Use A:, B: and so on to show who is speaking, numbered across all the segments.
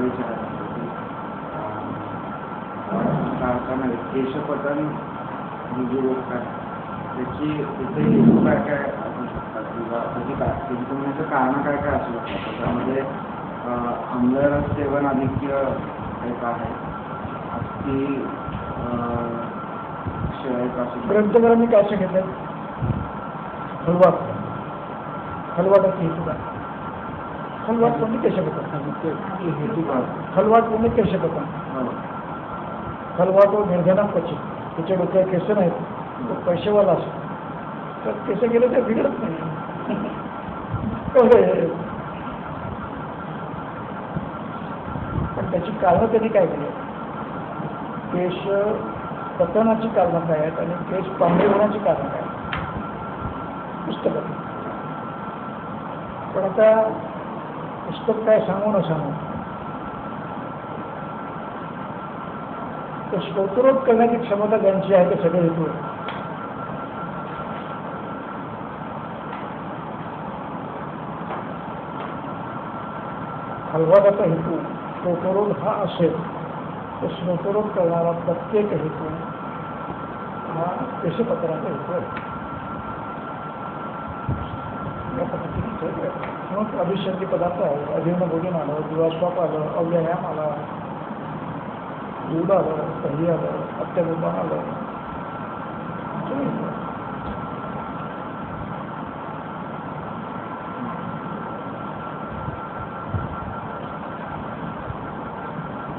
A: विचारायचं होतं की काढताना केशपतन ही जी गोष्ट आहे त्याची तिथे हेतू काय काय असू शकतात किंवा त्याची सिंपटमॅटिक कारणं काय काय असू शकतात त्याच्यामध्ये आम्लरस सेवन आधिक्य एक आहे अस्थि
B: ग्रंथकारांनी काय सांगितलं खलवाटाची हेतू काय खलवाट कोणी केशपतन खलवाट कोणी केशपतन खलवाट व निर्धना क्वचित त्याच्या डोक्यात केस नाहीत तो पैसेवाला असतो तर केस गेले तर बिघडत नाही पण त्याची कारणं त्यांनी काय केली केश पतनाची कारणं काय आहेत आणि केस पांढरे होण्याची कारणं काय पुस्तकात पण आता पुस्तक काय सांगू न सांगू तर स्तोत्ररोध करण्याची क्षमता ज्यांची आहे ते सगळे हेतू आहे हलवादाचा हेतू स्तोत्ररोध हा असेल तर स्तोत्ररोध करणारा प्रत्येक हेतू हा केशपत्राचा हेतू आहे या पद्धतीने मग अभिषेकी पदार्थ आहे अभिन्न भोजन आलं दिवास्वाप आलं अव्यायाम आला दूध आलं दही आलं अत्यगुपान आलं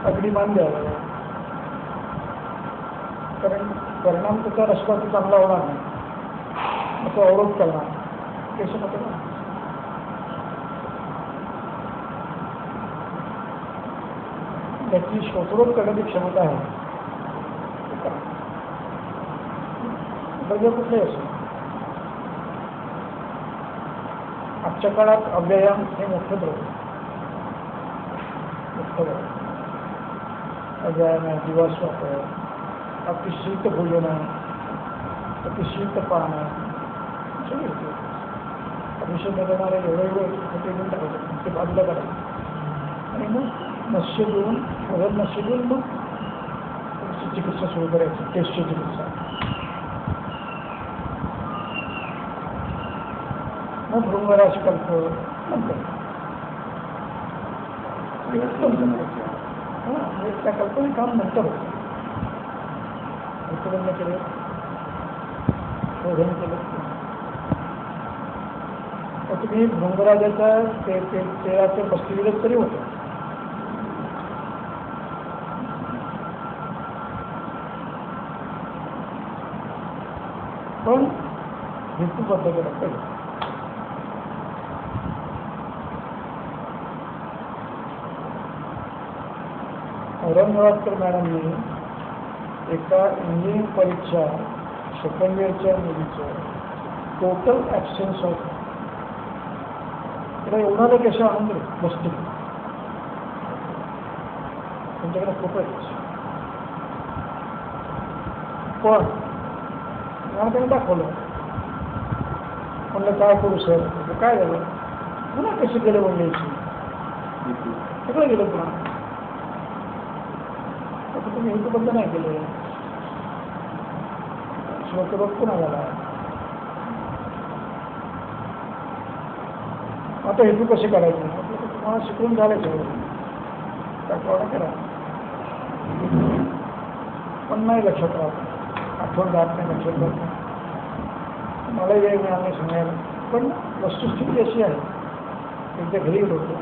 B: अग्निमान द्यावं कारण परिणाम त्याचा रस्ता चांगला होणार नाही असं अवरोध करणार केशपत्र त्याची स्तोत्ररोध करण्याची क्षमता आहे द्रव्य कुठलेही असो आजच्या काळात अव्यायाम हे मोठं द्रव्य अव्यायाम आहे दिवास्वाप आहे अतिशीत भोजन आहे अतिशीत पान आहे सगळे अभिषेक देणारे एवढं ते घेऊन टाकायचं ते बाजूला करायचं आणि मग नस्य देऊन वगैरे नस्य देऊन मग चिकित्सा सुरू करायची टेस्टची चिकित्सा मग भृंगराशी कल्प नंतर त्या कल्पने काम नंतर होतं उत्पन्न केले शोधन केलं तर तुम्ही भृंगराजाचा तेलाचे बसलेलं तरी होतं पण हेतूबद्ध केलं पाहिजे औरंगाबादकर मॅडमनी एका इंजिनिअरिंग परीक्षा सेकंड इयरच्या मुलीचं टोटल ॲब्सेन्स ऑफ त्याला एवढा कशा आणून बसतो तुमच्याकडे फोटो आहे पण मला त्यांनी दाखवलं म्हणलं काय करू सर काय झालं पुन्हा कसे गेले बोलण्याची सगळं गेलं पुन्हा तुम्ही हेतूबद्ध नाही केले श्लोकरोध पुन्हा झाला आता हेतू कसे करायचे तुम्हाला शिकवून झालं त्याप्रमाणे करा पण नाही लक्षात राहत आठवण राहत नाही लक्षात राहत नाही मला वेळ मिळाला नाही सांगायला पण वस्तुस्थिती अशी आहे एकदा घरी गेलो होतो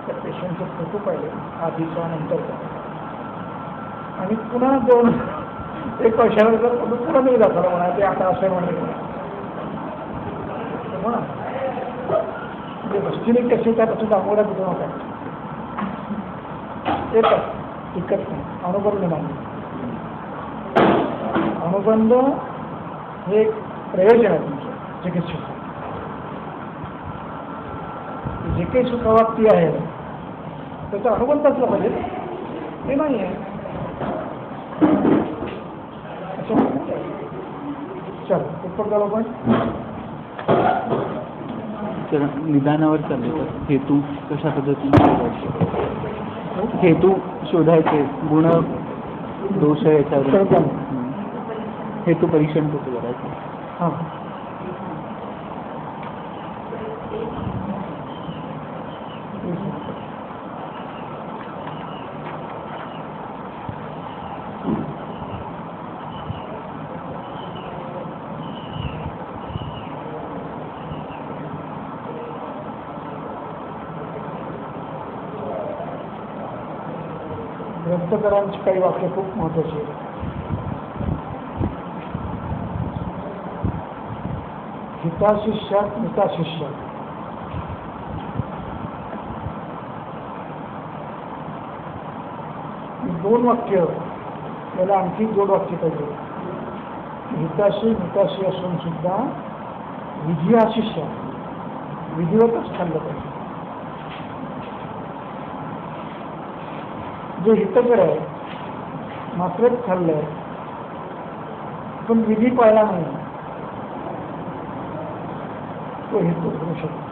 B: त्या पेशंटचे फोटो पाहिले आधीचा नंतरचा आणि पुन्हा दोन एक वर्षानंतर पुन्हा मी दाखवलं म्हणा ते आता असं म्हणाले म्हणा म्हणजे वस्तूने कसे त्यापासून दाखवल्या कुठे नव्हता येतात टिकत नाही अनुबंध नाही अनुबंध हे एक प्रयोजन आहे तुमचं चिकित्सेचं जे काही सुखवाप्ती आहे त्याचा अनुबंध असला पाहिजे हे नाही आहे चल उत्तर झालं पण
C: निदानावर चालले तर हेतू कशा पद्धतीने हेतू शोधायचे, गुण दोष याच्यावर
B: कळतं.
C: हेतू परीक्षण कसं करायचं.
B: हां ग्रंथकारांची काही वाक्य खूप महत्त्वाची आहेत. हिताशिष्यात मिताशिष्यात ही 2 वाक्य, याला आणखी 2 वाक्य पाहिजे. हिताशी मिताशी असून सुद्धा विधी हा शिष्य विधिवतच खाल्लं पाहिजे. जो हितकर आहे मात्रच खाल्लंय पण विधी पाळला नाही, तो हेतू करू शकतो.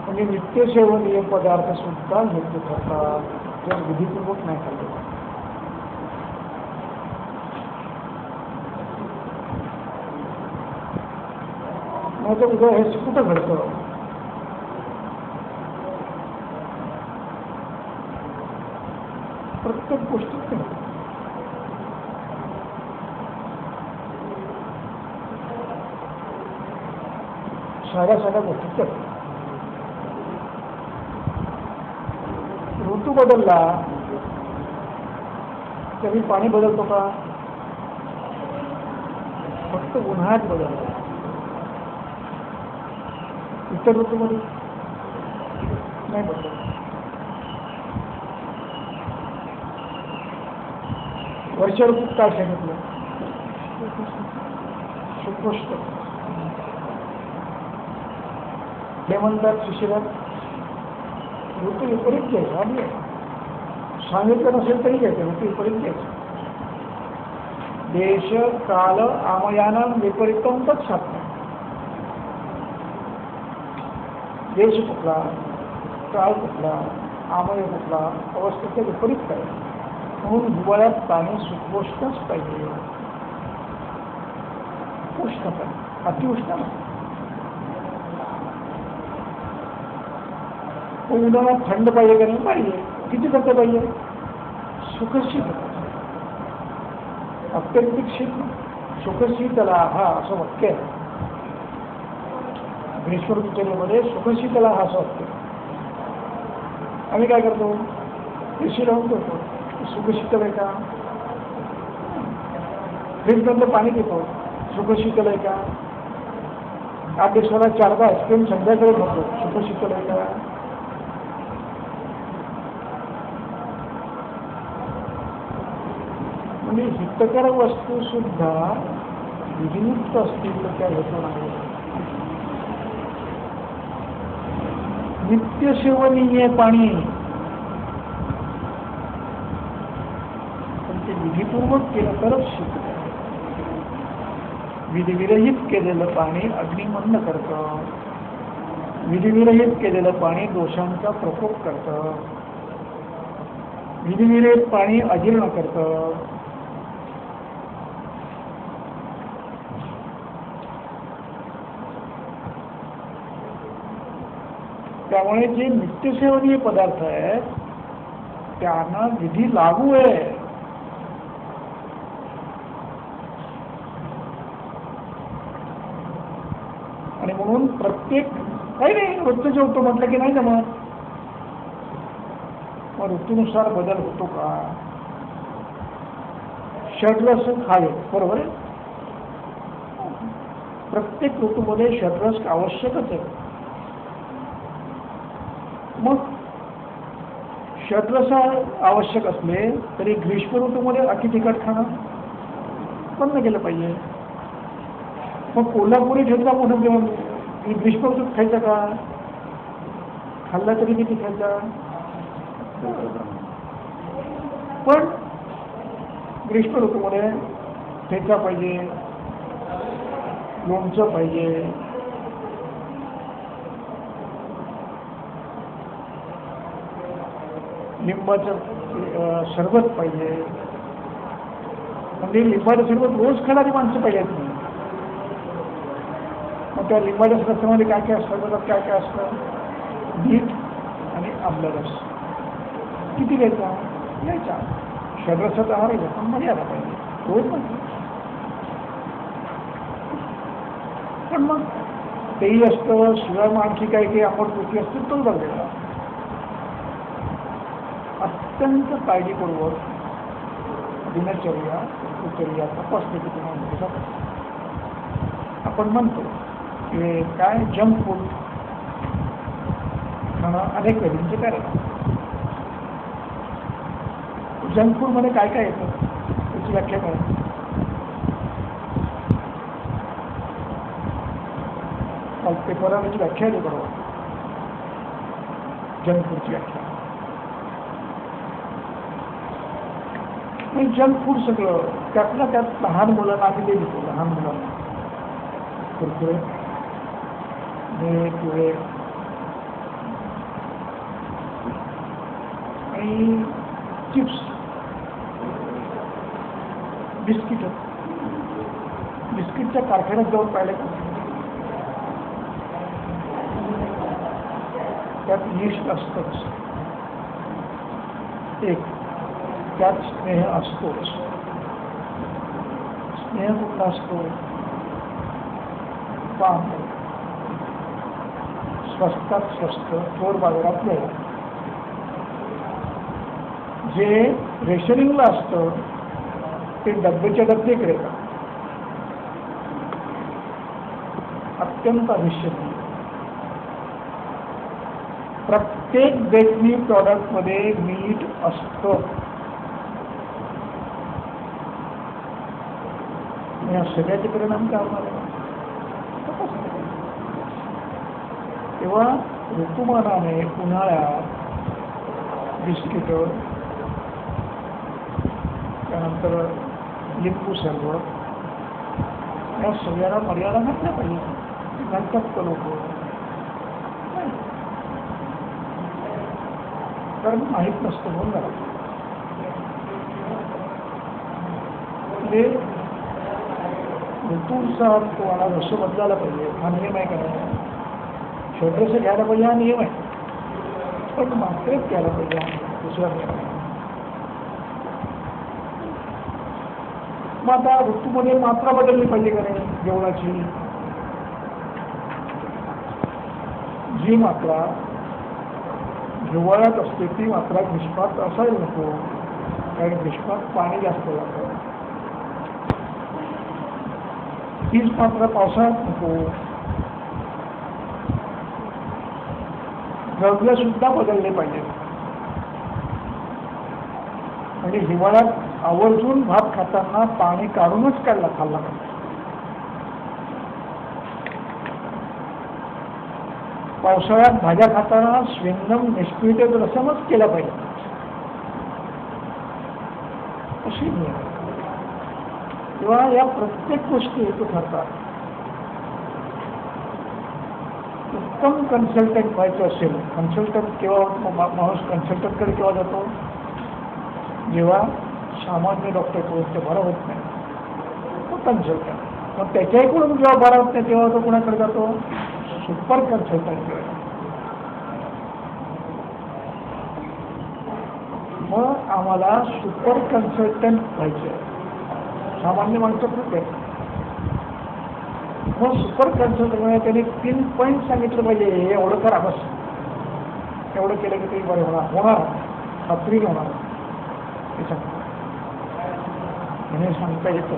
B: म्हणजे नित्यसेवनीय पदार्थ सुद्धा हेतू ठरतात जर विधीपूर्वक नाही खाल्ले. मग उद्या हे कुठं घडतं. प्रत्येक गोष्टीत घडतं. साध्या गोष्टीत घडतं. ऋतू बदलला तरी पाणी बदलतो का. फक्त उन्हाळ्यात बदलतो, इतर ऋतूमध्ये नाही बदलत. वर्षा ऋतूत काय सांगितलं. शुक्रोष्ट हे म्हणतात शिशिरात ऋतू विपरीत घ्यायचा. आधी सांगितलं नसेल तरी घ्यायचं, ऋतू विपरीत घ्यायचं. देश काल आमयानं विपरीतम तत्सात. देश कुठला, काळ कुठला, आमय कुठला, अवस्थेचा विपरीत काय. म्हणून हिवाळ्यात पाणी सुखोष्णच पाहिजे. उष्ण पाहिजे, अतिउष्ण नाही. उन्हाळ्यात थंड पाहिजे का नाही. पाहिजे. किती थंड पाहिजे. सुखशीत, अत्यंतिक शीत. सुखशीतला हा असं वाक्य आहे ग्रीष्म ऋतूमध्ये. सुखशीतला हा असं वाक्य. आम्ही काय करतो, एसी लावून करतो. सुखशीतल आहे का. फ्रीजमधलं पाणी पितो, सुखशीतल आहे का. 8 दिवसाला 4दा आईस्क्रीम संध्याकाळी खातो, सुखशीतल आहे का. म्हणजे हितकर वस्तू सुद्धा विधियुक्त असतील तर त्या हेतू नाही. नित्यसेवनीय पाणी पण ते विधीपूर्वक केलं तरच शीत. विधिविरहित केलेलं पाणी अग्निमंद करतं. विधिविरहित केलेलं पाणी दोषांचा प्रकोप करतं. विधिविरहित पाणी अजीर्ण करतं. त्यामुळे जे नित्यसेवनीय पदार्थ आहेत त्यांना विधी लागू आहे. आणि म्हणून प्रत्येक काही नाही, रोजचं जेवतो म्हटलं की नाही जमत. मग ऋतूनुसार बदल होतो का. षड्रस खावे, बरोबर आहे. प्रत्येक ऋतूमध्ये षड्रस आवश्यकच आहे. मग षड्रस आवश्यक असले तरी ग्रीष्म ऋतूमध्ये अति तिखट खाणं बंद केलं पाहिजे. मग कोल्हापुरी ठेचा मोठं जेवण ग्रीष्म ऋतूत खायचं का. खाल्ला तरी किती खायचा. पण ग्रीष्म ऋतूमध्ये ठेचा पाहिजे, लोणचं पाहिजे, लिंबाचं सरबत पाहिजे, म्हणजे लिंबाचं सरबत रोज खाणारी माणसं पाहिजेत नाही. मग त्या लिंबाच्या रसामध्ये काय काय असतं, सरबतात काय काय असतं, मीठ आणि आम्लरस. किती घ्यायचा? घ्यायचा. शरीराचा आहार घ्या, पण मर्यादा पाहिजे, रोज पण. पण मग तेही असतं, शिवाय मग आणखी काही काही आंबट गोष्टी असतील तो बघायला. अत्यंत काळजीपूर्वक दिनचर्या उपचर्या तपासणी कुटुंबामध्ये जातात. आपण म्हणतो की काय जंक फूड खाणं अनेक वेळींचे कारण. जंक फूडमध्ये काय काय येतं त्याची व्याख्या करा. काल पेपराची व्याख्या आहे बरोबर, जंक फूडची व्याख्या. जंक फूड सगळं त्यातल्या त्यात लहान मुलांना आम्ही देतो. लहान मुलांना कुरकुरे, पिवळे आणि चिप्स, बिस्किटच्या कारखान्यात जाऊन पाहिलं का त्यात यीस्ट असतंच एक, त्यात स्नेह असतोच. स्नेह कुठला असतो? पाम स्वस्तात स्वस्त चोर बाजारात मिळेल. जे रेशनिंगला असतं ते डब्बेच्या डब्बे क्रेता अत्यंत अनिश्चित. प्रत्येक बेकरी प्रॉडक्टमध्ये मीठ असतं. या सगळ्याचे परिणाम काय होणार आहे? तेव्हा ऋतुमानाने उन्हाळ्यात बिस्किट, त्यानंतर लिंबू सरबत, या सगळ्याला मर्यादा घातल्या पाहिजे. घालतात का लोक? कारण माहीत नसतं म्हणून घालतात. म्हणजे ऋतूनुसार तुम्हाला रस बदलायला पाहिजे, हा नियम आहे का नाही? छोटंसं घ्यायला पाहिजे, हा नियम आहे. पण मात्रेत घ्यायला पाहिजे, दुसरा नियम आहे. मग आता ऋतूमध्ये मात्रा बदलली पाहिजे का नाही जेवणाची? जी मात्रा हिवाळ्यात असते ती मात्रा ग्रीष्मात असायला नको, कारण ग्रीष्मात पाणी जास्त लागतं. तीच मात्रा पावसाळ्यात नको. द्रव्य सुद्धा बदलले पाहिजे. म्हणजे हिवाळ्यात आवर्जून भात खाताना पाणी काढूनच खाल्ला पाहिजे. पावसाळ्यात भाज्या खाताना स्विंगम निष्क्रिय रसमच केला पाहिजे. अशी नियम. तेव्हा या प्रत्येक गोष्टी हेतू ठरतात. उत्तम कन्सल्टंट व्हायचं असेल, कन्सल्टंट केव्हा माणूस कन्सल्टंटकडे केव्हा जातो? जेव्हा सामान्य डॉक्टरकडून ते बरं होत नाही, तो कन्सल्टंट. मग त्याच्याकडून जेव्हा बरा होत नाही तेव्हा तो कोणाकडे जातो? सुपर कन्सल्टंटकडे. मग आम्हाला सुपर कन्सल्टंट व्हायचं. सामान्य माणसं खूप आहे. मग सुपर कन्सल्टंट म्हणजे त्यांनी 3 पॉईंट सांगितलं पाहिजे, हे एवढं करा बस, एवढं केलं की ते बरं होणार खात्री होणार. ते सांगतो म्हणजे सांगता येतं.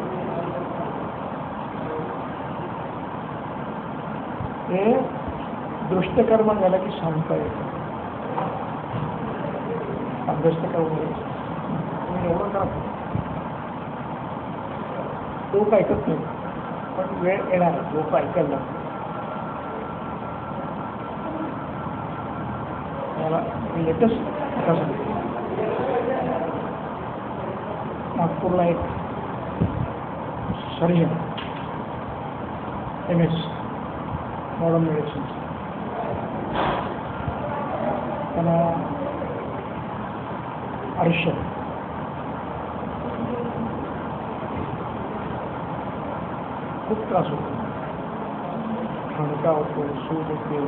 B: हे दृष्टकर्म झालं की सांगता येतं. दृष्टकर्म तुम्ही एवढं करा, लोक ऐकत नाही. पण वेळ येणार लोक ऐकायला. मला लेटेस्ट आता सांगतो, नागपूरला एक सर्जन MS मॉडर्न मेडिसिन, त्यांना आयुष्य खूप त्रास होतो, ठणका होतो, सूज होते,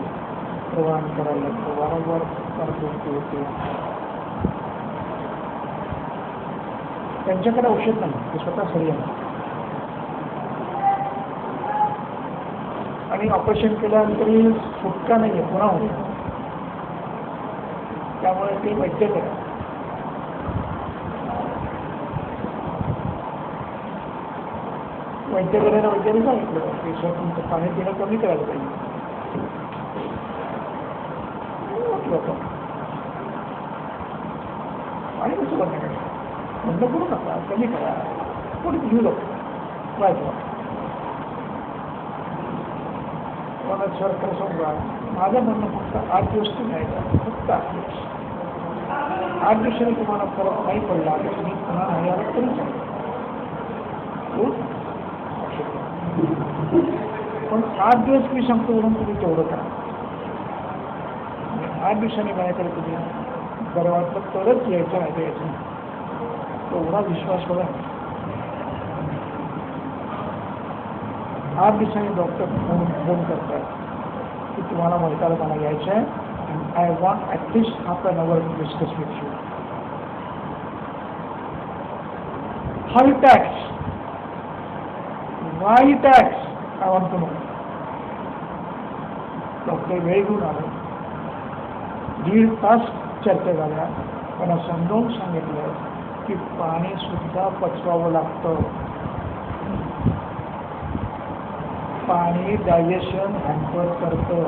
B: प्रवाह करायला लागतो, वारंवार पाठदुखी होते. त्यांच्याकडे औषध नाही, ते स्वतः सरी आहे. आणि ऑपरेशन केल्यानंतरही सुटका नाही आहे, पुन्हा होतो. त्यामुळे ते वैद्य करा. वैद्यकाला वैद्याने सांगितलं की सर तुमचं पाणी पिणं कमी करायला पाहिजे. आणि कसं बंद करा, बंद करू नका, कमी करा, कोणी घेऊ नको वाईट. मला सर खरं सांगा, माझं म्हणणं फक्त 8 दिवस तुम्ही आहे, फक्त 8 दिवस. 8 दिवसाने तुम्हाला फरक नाही पडला तर तुम्ही पुन्हा नाही आला तरी चालेल. पण 8 दिवस मी सांगतो म्हणून तुम्ही तेवढं करा. 8 दिवसांनी माझ्याकडे तुम्ही बरं वाटलं तरच यायचं, नाही तर यायचं नाही. तेवढा विश्वास बघा. 8 दिवसांनी डॉक्टर फोन करतात की तुम्हाला वैताला मला यायचं आहे, and I want at least half an hour to discuss with you. How it acts, why it acts, I want to know. Doctor वेळ घेऊन आले, 1.5 तास चर्चा झाल्या. त्यांना समजावून सांगितलं की पाणी सुद्धा पचवावं लागतं. पाणी डायजेशन हॅम्पर करतं.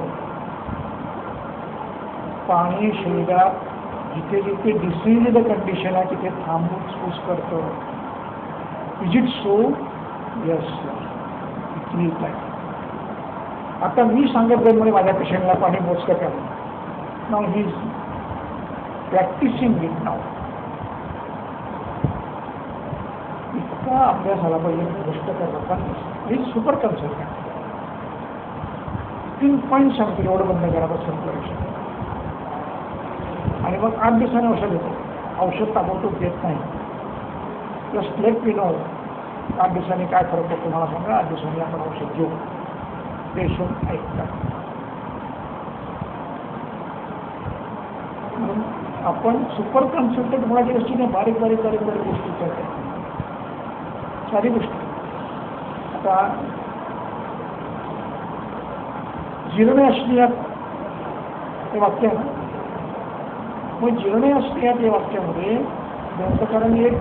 B: पाणी शरीरात जिथे जिथे डिसीज कंडिशन आहे तिथे थांबून सूस करतं. Is it so? यस. आता मी सांगितलं म्हणजे माझ्या पेशंटला पाणी मोजकं करा. नाव ही इज प्रॅक्टिसिंग इट नाव. इतका अभ्यास झाला पाहिजे गोष्ट करता. ही सुपर कन्सल्टंट 3 पॉईंट सांगतील एवढं बंद करा बसून परीक्षा. आणि मग 8 दिवसांनी औषध येतो. औषध ताबडतोब देत नाही. जस्ट लेट मी नो 8 दिवसांनी काय फरक पडतो मला सांगा. 8 दिवसांनी आपण औषध घेऊ. पेशंट ऐकतात. म्हणून आपण सुपर कन्सल्टंट होण्याच्या दृष्टीने बारीक बारीक बारीक बारीक गोष्टी करतो. सारी गोष्टी. आता जिरणे असण्यात हे वाक्य आहे ना, मग जिरणे असण्यात या वाक्यामध्ये ग्रंथकारांनी एक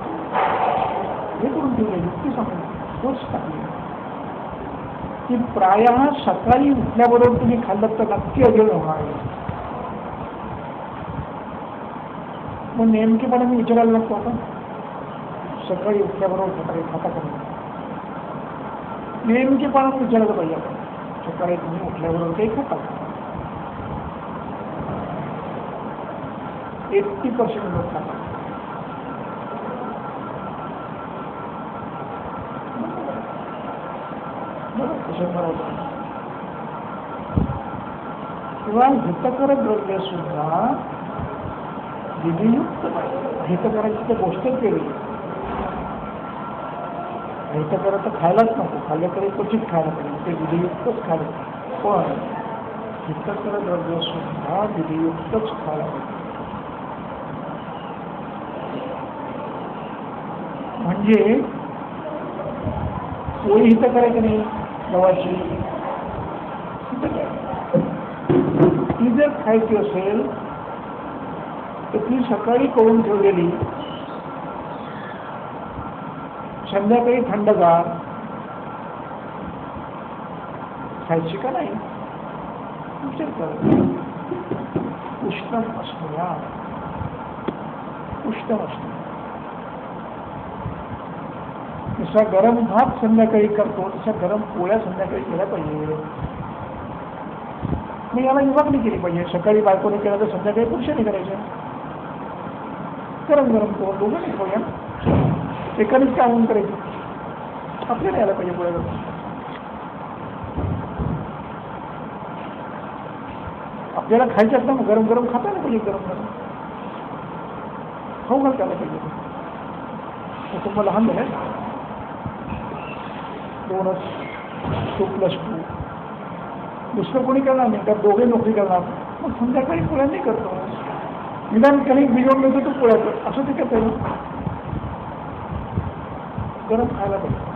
B: हे करून ठेवले, युक्ती सांगितली, तोच टाकली की प्रायः सकाळी उठल्याबरोबर तुम्ही खाल्लं तर नक्की अजीर्ण होणार आहे. मग नेमकेपणे मी विचारायला लागतो आपण सकाळी उठल्याबरोबर सकाळी खाता करून नेमकेपणे विचारायला पाहिजे. आपण सकाळी तुम्ही उठल्याबरोबर काही खाता 80% लोक खातात. किंवा हितकर द्रव्य सुद्धा विधियुक्त हितकराची तर गोष्टच केली. हितकर तर खायलाच नको, खाल्लं तरी क्वचित खायला पाहिजे, ते विधियुक्तच खायला पाहिजे. पण हितकर द्रव्य सुद्धा विधियुक्तच खायला पाहिजे. म्हणजे पोळी हित करायचं नाही गव्हाची, ती जर खायची असेल तर ती सकाळी करून ठेवलेली संध्याकाळी थंडगार खायची का नाही विचार कर. उष्णम असतो, उष्णम असतो. जसा गरम भात संध्याकाळी करतो तशा गरम पोळ्या संध्याकाळी केल्या पाहिजे. मी याला विभागणी केली पाहिजे. सकाळी बायकोने केला तर संध्याकाळी पुरुषाने करायचं. गरम गरम करून दोघं नाही पोळ्या एकानेच काय म्हणून करायचं. आपल्याला यायला पाहिजे पोळ्या करून. आपल्याला खायच्यात ना, मग गरम गरम खाता ना पाहिजे. गरम गरम खाऊ घाल त्याला पाहिजे. कुटुंब लहान झालं, 2च, 2+2. दुसरं कोणी करणार नाही, तर दोघे नोकरी करणार. मग संध्याकाळी पोळ्या नाही करतो, निदान कणिक भिजवून मिळतो तो पोळ्या कर, असं ते करता येईल. गरम खायला पाहिजे.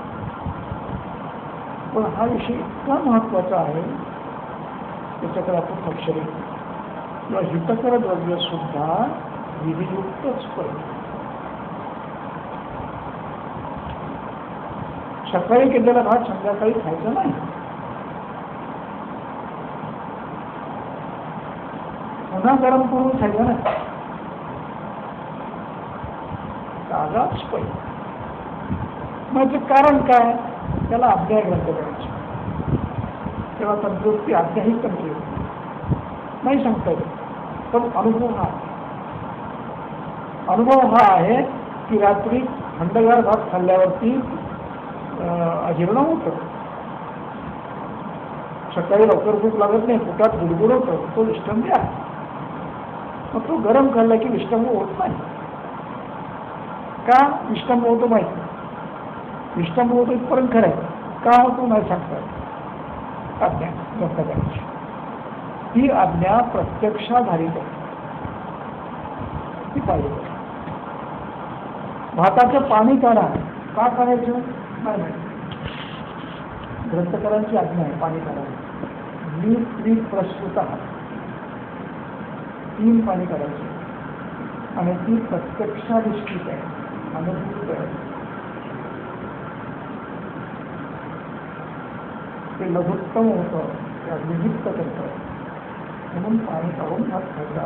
B: पण हा विषय इतका महत्त्वाचा आहे, त्याच्याकडे आपण लक्ष देऊ. किंवा हितकर द्रव्य सुद्धा विधियुक्तच पाहिजे. सकाळी केलेला भात संध्याकाळी खायचा नाही. पुन्हा गरम करून खायचा नाही, ताजाच पाहिजे. मग कारण काय? त्याला अध्याय ग्रंथ करायचे, तेव्हा तंदुरुस्ती अध्याही कमी नाही सांगता येत. पण अनुभव हा आहे की रात्री थंडगार भात खाल्ल्यावरती अजीर्ण होतं, सकाळी लवकर भूक लागत नाही, पोटात गुडगुड होतं, तो विष्टंभी आहे. मग तो गरम खाल्ला की विष्टंभ होत नाही. का विष्टंभ होतो माहिती नाही. विष्टंभ होतो इथपर्यंत खरं आहे, का होतो नाही सांगता येत. आज्ञा व्यक्त करायची, ती आज्ञा प्रत्यक्षाधारित आहे, ती पाहिजे. भाताचं पाणी काढा, का काढायचं नाही माहिती. ग्रंथकारांची आज्ञा आहे पाणी काढायचं. मीठ प्रस्तुत 3 पाणी काढायचं, आणि ती प्रत्यक्षाधिष्ठित आहे, अनुभूत आहे. ते लघुत्तम होतं, त्या निमित्त करतं, म्हणून पाणी काढून भात खायचा.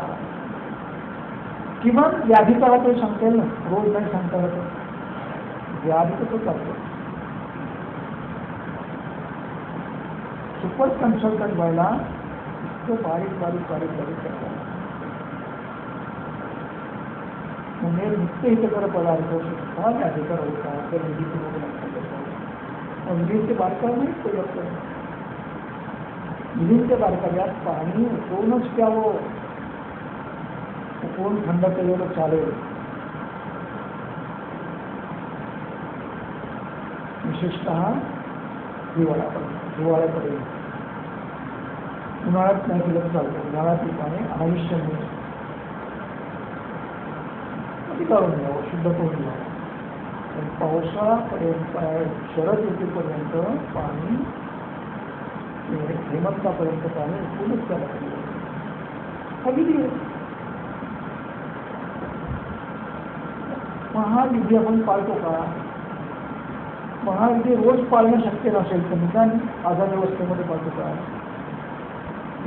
B: किंवा व्याधीकाला काही सांगता येईल ना, रोज नाही सांगता येतं. व्याधी कसं चालतं. सुपर कन्सल्टंट व्हायला इतकं बारीक करतात. म्हणजे नित्य हितकर पदार्थ सुद्धा व्याधीकर होतात, तर विधीचे बारकावे नाही ते लोक. विधीच्या बारकाव्यात पाणी उकळूनच प्यावं, उकळून थंड केलेलं चालेल. विशेषतः हिवाळ्यापर्यंत. उन्हाळ्यात नाही केलं तर चालतं. उन्हाळ्यातील पाणी अनाविष्य मिळतं, काढून घ्यावं, शुद्ध करून घ्यावं. पण पावसाळ्यापर्यंत, शरद ऋतूपर्यंत पाणी, हेमंतापर्यंत पाणी उकळूनच त्याला हा विधी आहे. महाविधी आपण पाळतो का? महाविधी रोज पाळणं शक्य नसेल तर निदान आधार व्यवस्थेमध्ये पाळतो का?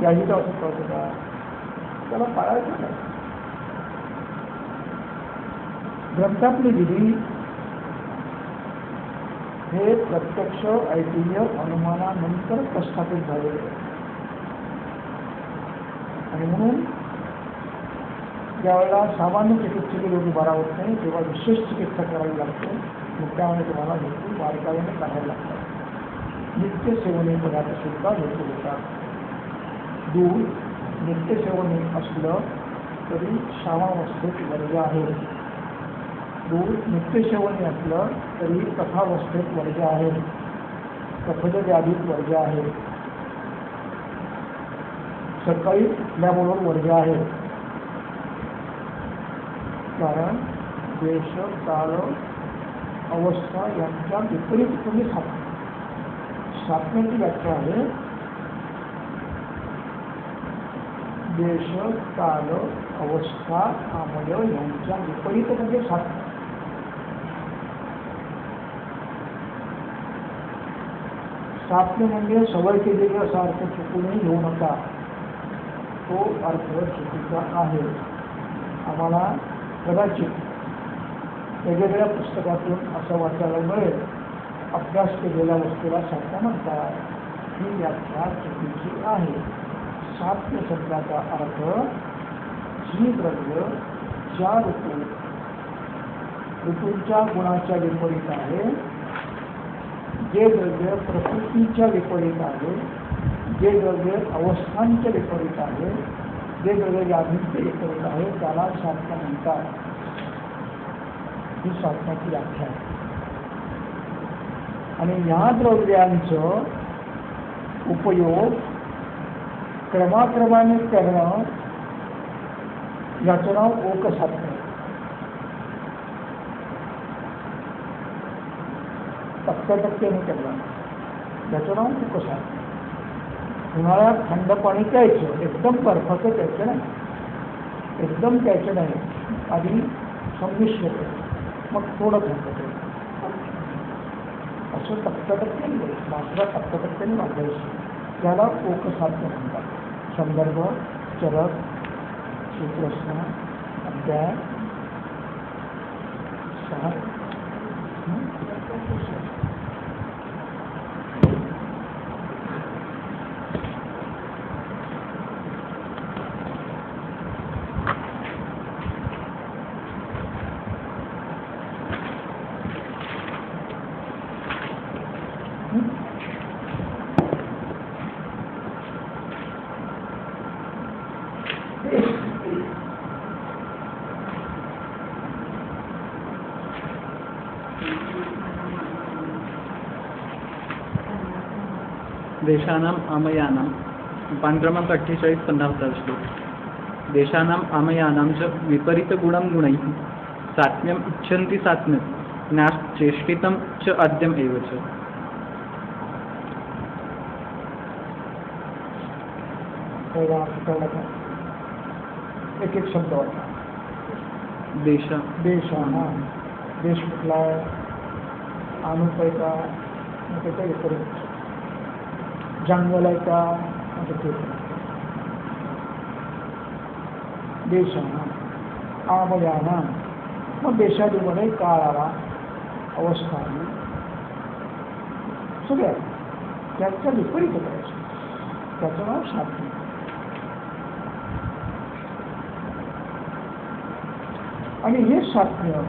B: याहिता असं पाळतो का? त्याला पाळायचं नाही. ग्रंथातली विधी हे प्रत्यक्ष ऐतिह्य अनुमानानंतर प्रस्थापित झालेले आहे. आणि म्हणून ज्यावेळेला सामान्य चिकित्सकीय रोगी बरा होत नाही तेव्हा विशेष चिकित्सा करावी लागते. मग त्यामुळे तुम्हाला भरपूर बारकाईने काढायला लागतात. नित्यसेवनीय पदार्थ सुद्धा भरपूर होतात. दूध नित्यसेवनीय असलं तरी श्रावणावस्थेत वर्ज आहे. दूध नित्यसेवनीय असलं तरी कफावस्थेत वर्ज आहे, कफज व्याधीत वर्ज आहे, सकाळी उठल्याबरोबर वर्ज आहे. कारण देश, काळ, अवस्था यांच्या विपरीत तुम्ही साधण्याची व्याख्या आहे. देश, काल, अवस्था, आमय यांच्या विपरीत म्हणजे साधना. साधने म्हणजे सवय केलेली असा अर्थ चुकूनही घेऊ नका, तो अर्थ चुकीचा आहे. आम्हाला कदाचित वेगवेगळ्या पुस्तकातून असं वाचायला मिळेल, अभ्यास केलेल्या वस्तूला साधना म्हणतात. ही व्याख्या चुकीची आहे. साध्य शब्दाचा अर्थ जी द्रव्य ज्या ऋतूंच्या गुणाच्या विपरीत आहे, जे द्रव्य प्रकृतीच्या विपरीत आहे, जे द्रव्य अवस्थांच्या विपरीत आहे, जे द्रव्य व्याधींचे विपरीत आहे, त्याला साध्य म्हणतात. ही साधनाची व्याख्या आहे. आणि या द्रव्यांचं उपयोग क्रमाक्रमाने करणं याचं नाव ओकसाधन. टप्प्याटप्प्याने करणं याचं नाव ओकसाधन. उन्हाळ्यात थंड पाणी प्यायचं, एकदम बर्फाचं प्यायचं नाही, एकदम प्यायचं नाही, आधी संमिश्र मग थोडं थंड प्यायचं. असं टप्प्याटप्प्याने मात्रा टप्प्याटप्प्याने वाढवायची. त्याला ओकसाध्य म्हणतात. संदर्भ, चरक, सूत्ररचना, अध्याय 6.
C: देशानाम आमयानाम क्रमांक 48-50 श्लोक. देशानाम आमयानाम च विपरीत गुणम गुणैः सात्म्यम इच्छन्ति सात्म्यं नाश्चेष्टितं च आद्यम एव च.
B: एक एक शब्द होता.
C: देश
B: देश हा देश कुठला आहे, अनुपय का, त्याच्या विपरीत जंगल आहे का, ते देश आमयाना. मग देशामध्ये काळ आला, अवस्था आली, सगळ्या त्याच्या विपरीत करायचं. त्याचं नाव साध्य. आणि हे साध्य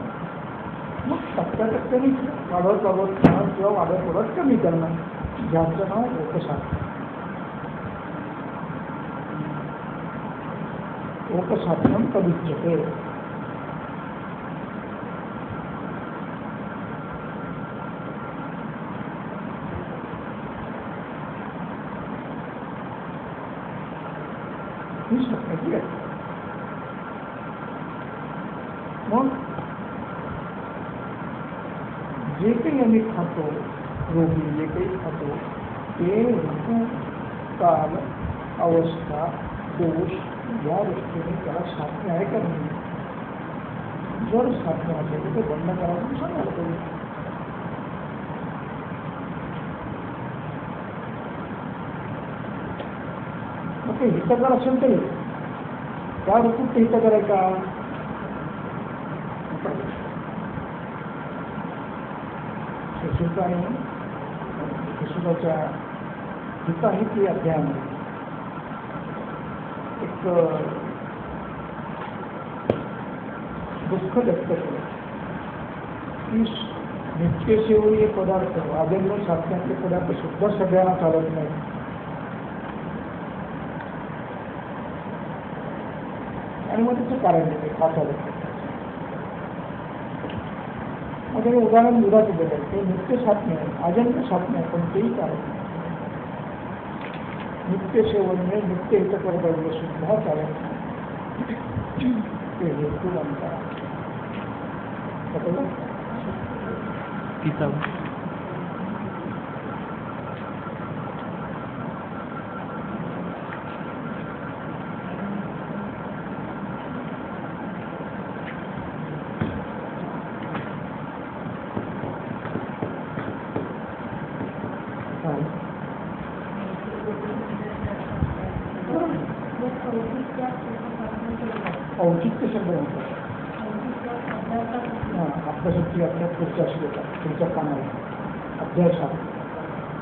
B: मग टप्प्याटप्प्याने वाढवत करणं किंवा वाढत कमी करणं, ज्याचं नाव ओकसाध्य. ओकसाध्यम कविच्यते. ही स्वप्नाची व्याख्या. मग जे काही आम्ही खातो, रोगी जे काही खातो, ते ऋतू, काल, अवस्था, दोष या दृष्टीने त्याला साध्य आहे का नाही. जर साध्य असेल तर ते बंद करायचं सांगायला पाहिजे. मग ते हितकर असेल तरी त्या ऋतूत ते हितकर आहे का. सुश्रुत आणि सुश्रुताच्या हिताहिती अध्यायामध्ये एक दुःख व्यक्त केलं की नित्यसेवनीय पदार्थ, आजन्म साध्यातले पदार्थ सुद्धा सगळ्यांना चालत नाही. आणि मग त्याचं कारण देते का चालत नाही. मग त्याने उदाहरण दुधाचं दिलं. ते नित्य साधने आहे, आजन्म साधने आहे, पण तेही चालत नाही. नित्य सेवनीय नित्य हितकर द्रव्य सुद्धा चालत नाही. ते हेतू म्हणतात. औचित्य शब्द म्हणतात. अभ्यासाची आपल्या पुढच्या शिकवतात, पुढच्या कानाला अभ्यासात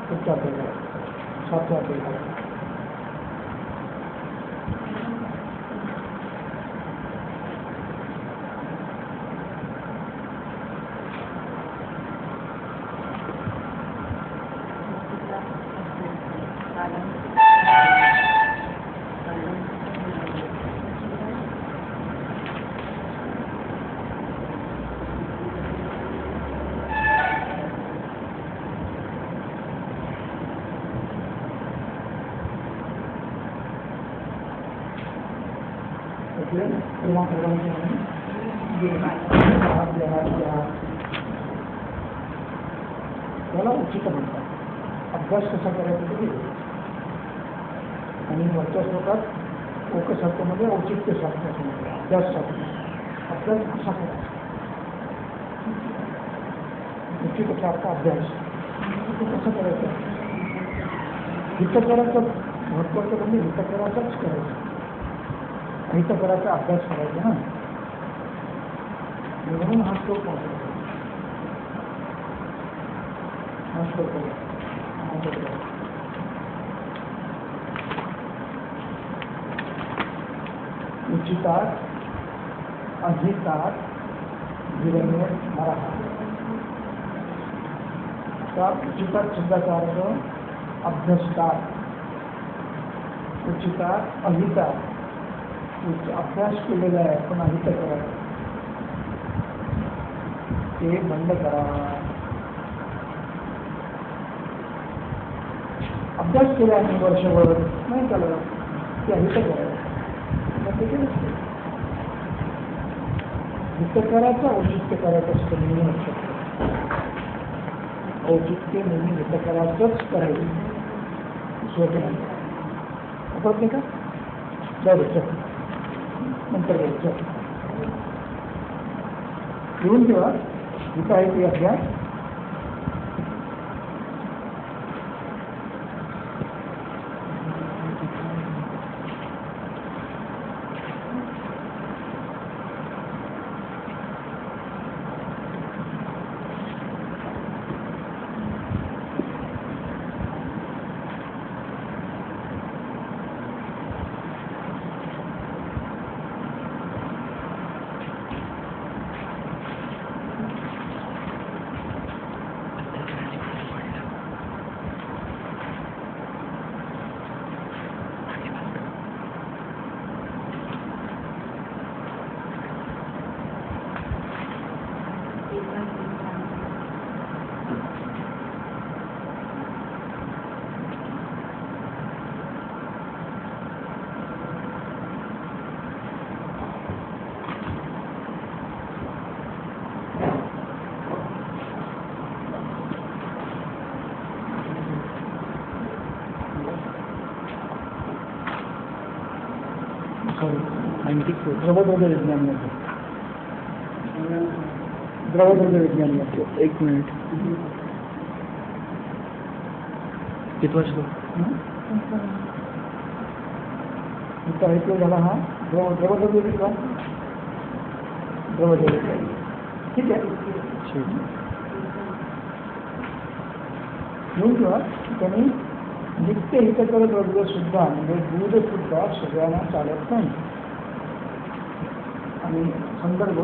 B: पुढच्या अभ्यासात 7व्या अभ्यासात. सर्वांचे त्याला उचित म्हणतात. अभ्यास कसा करायचा ते आणि वरच्या श्लोकात ओकशास्त्रामध्ये औचित्य शास्त्र असं म्हणतात. अभ्यास शास्त्र अभ्यास कसा करायचा उचित असा आपला अभ्यास तो कसा करायचा. हितकराचं महत्त्वाचं म्हणजे हितकराचाच करायचं. हितकराचा अभ्यास करायचा ना म्हणून हा श्लोक वाचला. हा श्लोक उचितात अहितात विरण्य मरा. त्या उचितात शब्दाचा अर्थ अभ्यसतात. उचितात अहितात अभ्यास केलेला आहे पण अहित करा ते बंद करा. अभ्यास केला आणि वर्षभर नाही चालला ते अहित करा. हितकराचं औचित्य करायचं असतं नेहमी लक्षात. औचित्य नेहमी हितकराचंच करायचं. स्वतः वापरत नाही का जाऊ नंतर घेऊन ठेवा. इथं आहे ती अभ्यास. द्रवद्रव्य विज्ञान द्रवद्रव्य विज्ञान.
C: एक मिनिट कितवा श्लोक.
B: इथं ऐकलं झाला हा द्रवद्रव्य विज्ञान. द्रवद्रव्य ठीक आहे. घेऊन ठेवा. त्यांनी नित्य हितकर द्रव्य सुद्धा म्हणजे दूध सुद्धा सगळ्यांना चालत नाही. आणि संदर्भ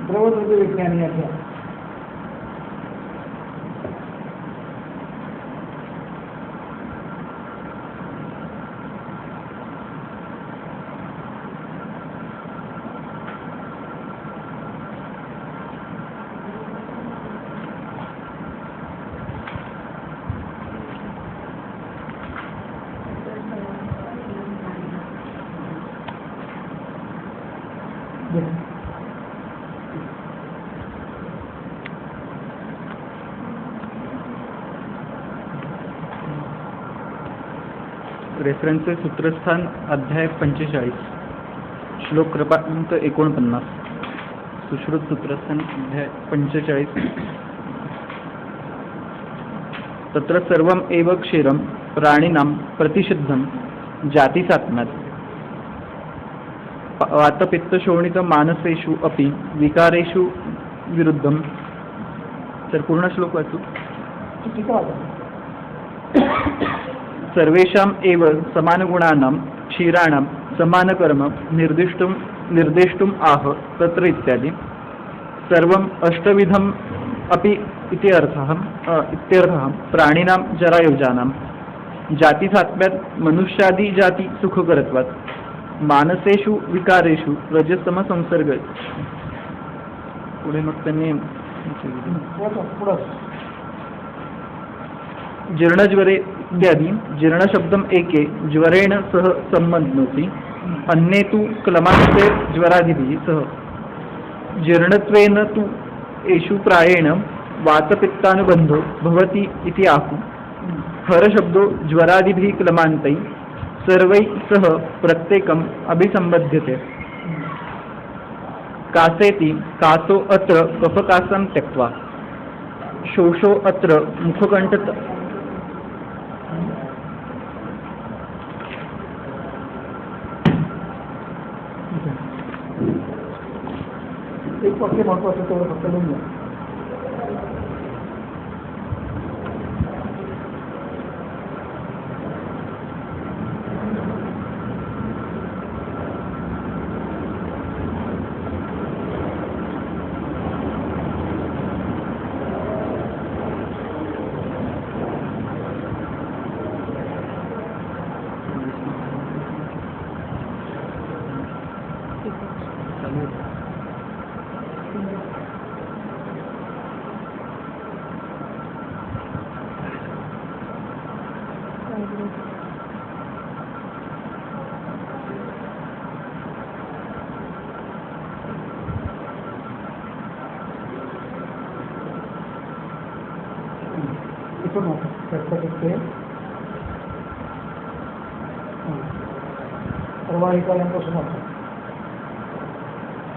B: द्रवद्रव्य विज्ञान याचा
C: रेफरन्सचे सूत्रस्थान अध्याय 45 श्लोक क्रमांक 49. सुश्रुत सूत्रस्थान अध्याय 45. तत्र सर्वम एव क्षीरम प्राणिनां प्रतिषिद्धम जातिसात्म्यात् वातपित्तशोणित मानसेषु अपि विकारेषु विरुद्धम. तर पूर्ण श्लोक वाचू. सर्वेषाम् एव समानगुणानां क्षीराणां समानकर्म निर्देष्टुम् आह तत्र इत्यादि. सर्वम् अष्टविधम् अपि इत्यर्थः प्राणिनां जरायुजानां जातिसात्म्यात् मनुष्यादिजाति सुखकरत्वात् मानसेषु विकारेषु रजस्तम संसर्ग. पुढे मग त्यांनी जीर्णज्वरे इत्यादि जीर्णशब्दम् एके ज्वरेण सह सम्बध्नोति, अन्ये तु क्लमान्ते ज्वरादिभिः सह। जीर्णत्वेन तु एषु प्रायेण वातपित्तानुबन्धो भवति इति आहुः। हरशब्दो ज्वरादिभिः क्लमान्तैः सर्वैः सह प्रत्येकम् अभिसम्बध्यते। कासेति कासो अत्र कफकासं त्यक्त्वा, शोषो अत्र मुखकण्ठत।
B: एक वाक्य महत्वाचं तेवढं फक्त लिहून घ्या. इथून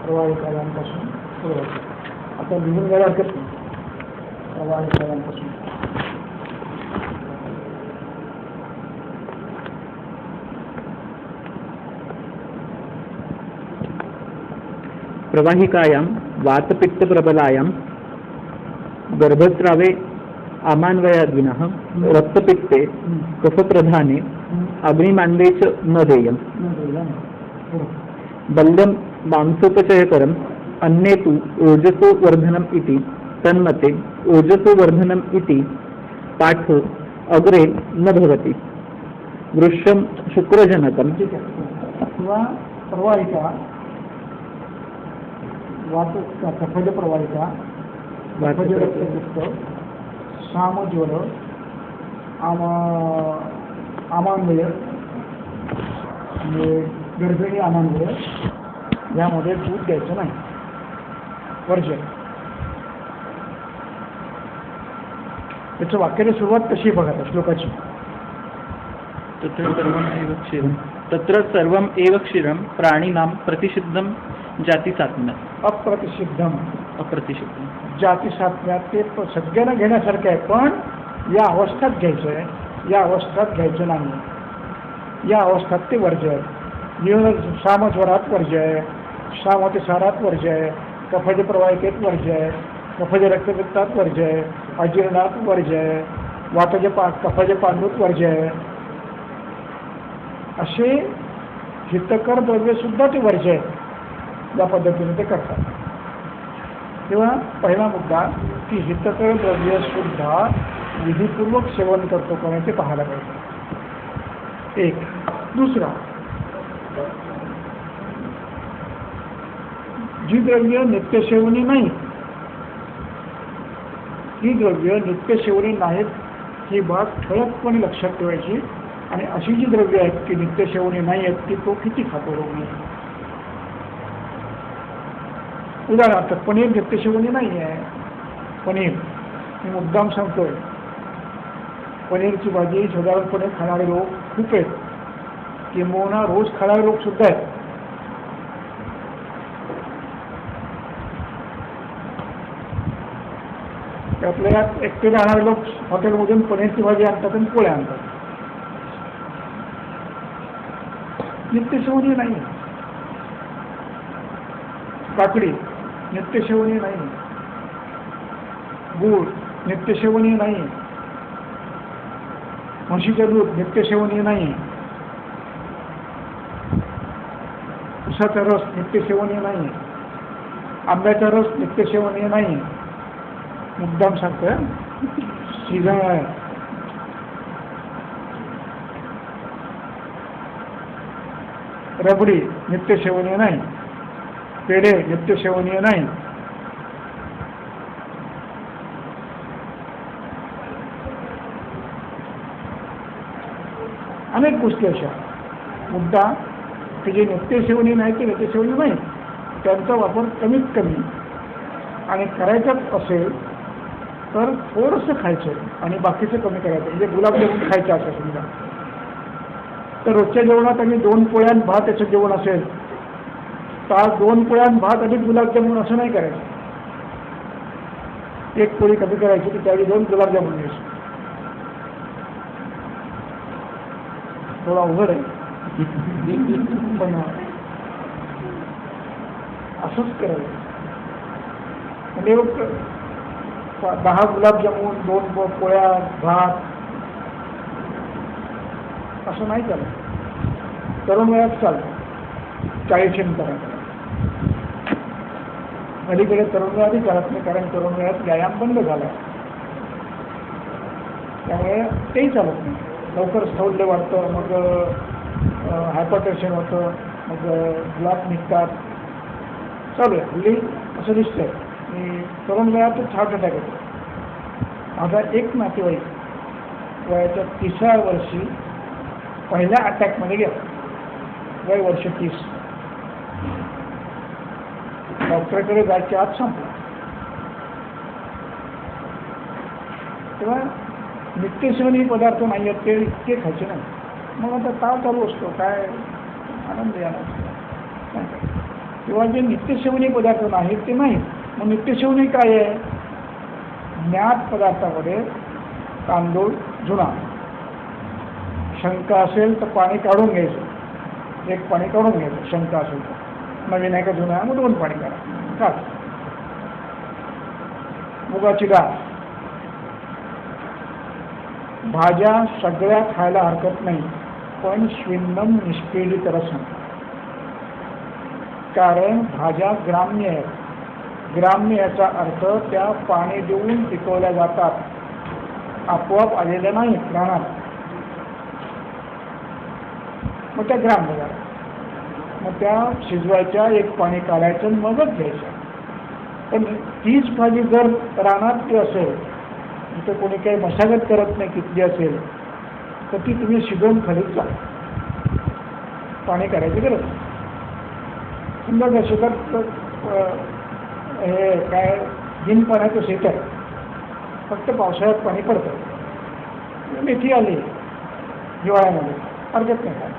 B: प्रवाहिकायांपासून सुरुवात. आता लिहून घ्यायला हरकत नाही. प्रवाहिकायांपासून
C: प्रवाहिकायां वातपित्तप्रबलायां गर्भस्रावे आमान्वयाद्विनः रक्तपित्ते कफप्रधाने अग्निमान्वे च न देयम्. बल्यं मांसोपचयकरम्, अन्ये तु ओजसो वर्धनम् इति तन्मते ओजसो वर्धनम् इति पाठो अग्रे न भवति. वृक्षं शुक्रजनकम्.
B: किंवा प्रवाहिका कफज प्रवाहिका, कफज रक्तयुक्त, सामज्वर, आमान्वय म्हणजे गर्भिणी आमान्वय यामध्ये दूध द्यायचं नाही, वर्ज्य. त्याचं वाक्याची सुरुवात कशी बघा श्लोकाची.
C: तत्र सर्वम् एव क्षीरं प्राणिनां प्रतिषिद्धं जातिसात्म्यात्.
B: अप्रतिषिद्धम
C: जातिसात्म्यात
B: ते सगळ्यांना घेण्यासारखं आहे, पण या अवस्थात घ्यायचं आहे, या अवस्थात घ्यायचं नाही. या अवस्थात ते वर्ज्य आहे. सामज्वरात वर्ज्य आहे, सामतिसारात वर्ज्य आहे, कफज प्रवाहिकेत वर्ज्य आहे, कफज रक्तपित्तात वर्ज्य आहे, अजीर्णात वर्ज्य आहे, कफज पांडूत वर्ज्य आहे. असे हितकर द्रव्य सुद्धा ते वर्ज्य आहे. या पद्धतीने ते करतात. तेव्हा पहिला मुद्दा की हितकर द्रव्य सुद्धा विधीपूर्वक सेवन करतो का नाही ते पाहायला पाहिजे. एक. दुसरा, जी द्रव्य नित्यसेवनी नाही, ही द्रव्य नित्यसेवनी नाहीत ही बाब ठळकपणे लक्षात ठेवायची. आणि अशी जी द्रव्य आहेत की नित्यसेवनी नाही आहेत ती तो किती खातो रोगी. उदाहरणार्थ पनीर नित्यसेवनी नाही आहे. पनीर मी मुद्दाम सांगतोय, पनीरची भाजी साधारणपणे खाणारे लोक खूप आहेत, किंबहुना रोज खाणारे लोक सुद्धा आहेत. त्यातल्या एकटे राहणारे लोक हॉटेलमधून पनीरची भाजी आणतात आणि पोळ्या आणतात. नित्यसेवनी नाही. काकडी नित्यसेवनी नाही, गूळ नित्यसेवनी नाही, म्हशीचं दूध नित्यसेवनी नाही, उसाचा रस नित्यसेवनी नाही, आंब्याचा रस नित्यसेवनी नाही. मुद्दाम सांगतोय, सीझन आहे. रबडी नित्यसेवनीय नाही, पेढे नित्यसेवनीय नाही. अनेक गोष्टी अशा मुद्दा की जे नित्यसेवनी नाही ते नित्यसेवनी नाही त्यांचा वापर कमीत कमी आणि करायचाच असेल तर थोडंसं खायचं आणि बाकीचं कमी करायचं. म्हणजे गुलाबजामुन खायचं असं समजा तर रोजच्या जेवणात आणि 2 पोळ्यान भात याचं जेवण असेल तर 2 पोळ्यान भात आणि गुलाबजामुन असं नाही करायचं. 1 पोळी कमी करायची तर त्यावेळी 2 गुलाबजामुन घ्यायचे. थोडा अवघड आहे पण असंच करायचं. म्हणजे 10 गुलाबजामुन 2 पोळ्या भात असं नाही चालत. तरुण वयात चालतं 40 नंतर. अलीकडे तरुण वयातही चालत नाही कारण तरुण वयात व्यायाम बंद झाला त्यामुळे तेही चालत नाही. लवकर स्थौल्य वाढतं मग हायपरटेन्शन होतं मग ब्लॉक निघतात चालू आहे. हल्ली असं दिसतंय की तरुण वयातच हार्ट अटॅक होतो. माझा एक नातेवाईक वयाच्या 30व्या वर्षी पहिल्या अटॅकमध्ये गेला. वय वर्ष 30. डॉक्टरकडे जायच्या आत संपला. तेव्हा नित्यसेवनी पदार्थ नाही आहेत ते इतके खायचे नाही. मग आता ताव चालू असतो काय आनंद येणार. किंवा जे नित्यसेवनी पदार्थ नाहीत ते नाही. मग नित्यसेवनी काय आहे. ज्ञात पदार्थामध्ये तांदूळ जुना शंका असेल तर पाणी काढून घ्यायचं. 1 पाणी काढून घ्यायचं शंका असेल तर. नवीन आहे का जुना आहे मग 2 पाणी काढा का. मुगाची डाळ भाज्या सगळ्या खायला हरकत नाही पण श्विन्नम निष्पीडित रसम. कारण भाज्या ग्राम्य आहेत. ग्राम्य याचा अर्थ त्या पाणी देऊन पिकवल्या जातात. आपोआप आलेल्या नाहीत रानात. मग त्या ग्राम्य झाल्या. मग त्या शिजवायच्या 1 पाणी काढायचं मगच घ्यायचं. पण तीच भाजी जर रानातली असेल तिथं कोणी काही मशागत करत नाही किती असेल तर ती तुम्ही शिजवून खालीच जा. पाणी काढायची गरज नाही. समजा दशकात हे काय बिन पाण्याचं शेत आहे फक्त पावसाळ्यात पाणी पडतं. मेथी आली हिवाळ्यामध्ये हरकत नाही काय.